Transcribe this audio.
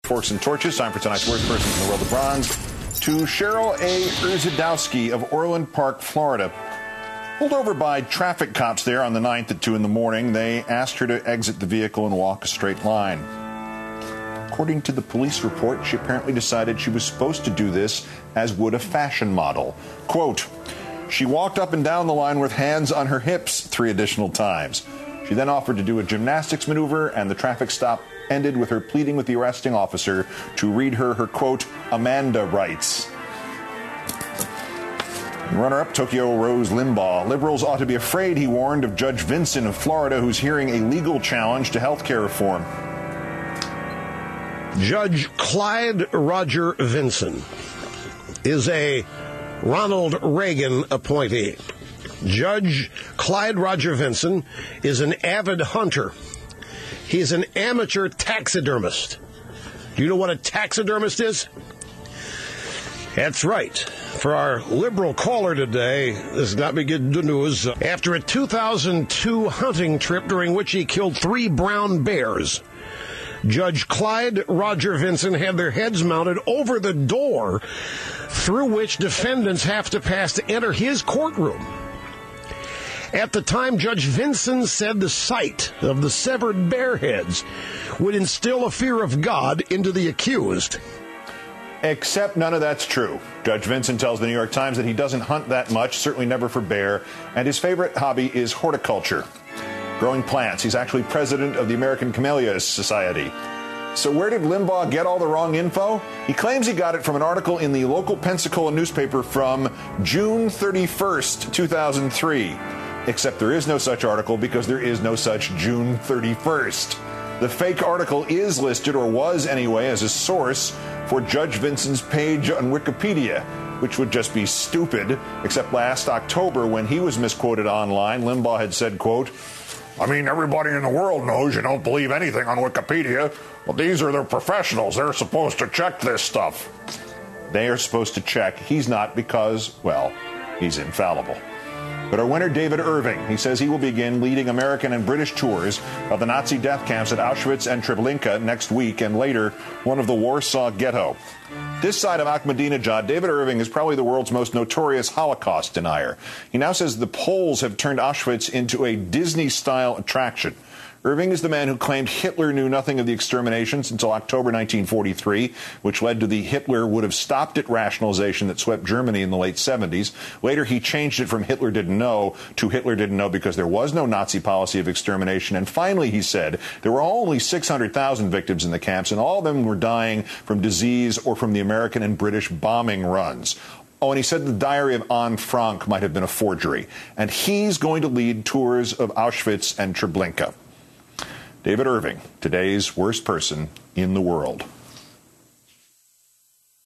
Forks and Torches. Time for tonight's worst persons in the world of bronze. To Cheryl A. Urzadowski of Orland Park, Florida. Pulled over by traffic cops there on the 9th at 2 in the morning. They asked her to exit the vehicle and walk a straight line. According to the police report, she apparently decided she was supposed to do this as would a fashion model. Quote, she walked up and down the line with hands on her hips 3 additional times. She then offered to do a gymnastics maneuver, and the traffic stop ended with her pleading with the arresting officer to read her quote, Amanda rights. Runner-up, Tokyo Rose Limbaugh. Liberals ought to be afraid, he warned, of Judge Vinson of Florida, who's hearing a legal challenge to health care reform. Judge Clyde Roger Vinson is a Ronald Reagan appointee. Judge Clyde Roger Vinson is an avid hunter. He's an amateur taxidermist. Do you know what a taxidermist is? That's right. For our liberal caller today, this has got me good news. After a 2002 hunting trip during which he killed 3 brown bears, Judge Clyde Roger Vinson had their heads mounted over the door through which defendants have to pass to enter his courtroom. At the time, Judge Vinson said the sight of the severed bear heads would instill a fear of God into the accused. Except none of that's true. Judge Vinson tells the New York Times that he doesn't hunt that much, certainly never for bear, and his favorite hobby is horticulture, growing plants. He's actually president of the American Camellia Society. So where did Limbaugh get all the wrong info? He claims he got it from an article in the local Pensacola newspaper from June 31st, 2003. Except there is no such article because there is no such June 31st. The fake article is listed, or was anyway, as a source for Judge Vinson's page on Wikipedia, which would just be stupid, except last October when he was misquoted online, Limbaugh had said, quote, I mean, everybody in the world knows you don't believe anything on Wikipedia. Well, these are the professionals. They're supposed to check this stuff. They are supposed to check. He's not because, well, he's infallible. But our winner, David Irving, he says he will begin leading American and British tours of the Nazi death camps at Auschwitz and Treblinka next week, and later one of the Warsaw Ghetto. This side of Ahmadinejad, David Irving is probably the world's most notorious Holocaust denier. He now says the Poles have turned Auschwitz into a Disney-style attraction. Irving is the man who claimed Hitler knew nothing of the exterminations until October 1943, which led to the Hitler would have stopped it rationalization that swept Germany in the late 70s. Later, he changed it from Hitler didn't know to Hitler didn't know because there was no Nazi policy of extermination. And finally, he said, there were only 600,000 victims in the camps, and all of them were dying from disease or from the American and British bombing runs. Oh, and he said the diary of Anne Frank might have been a forgery. And he's going to lead tours of Auschwitz and Treblinka. David Irving, today's worst person in the world.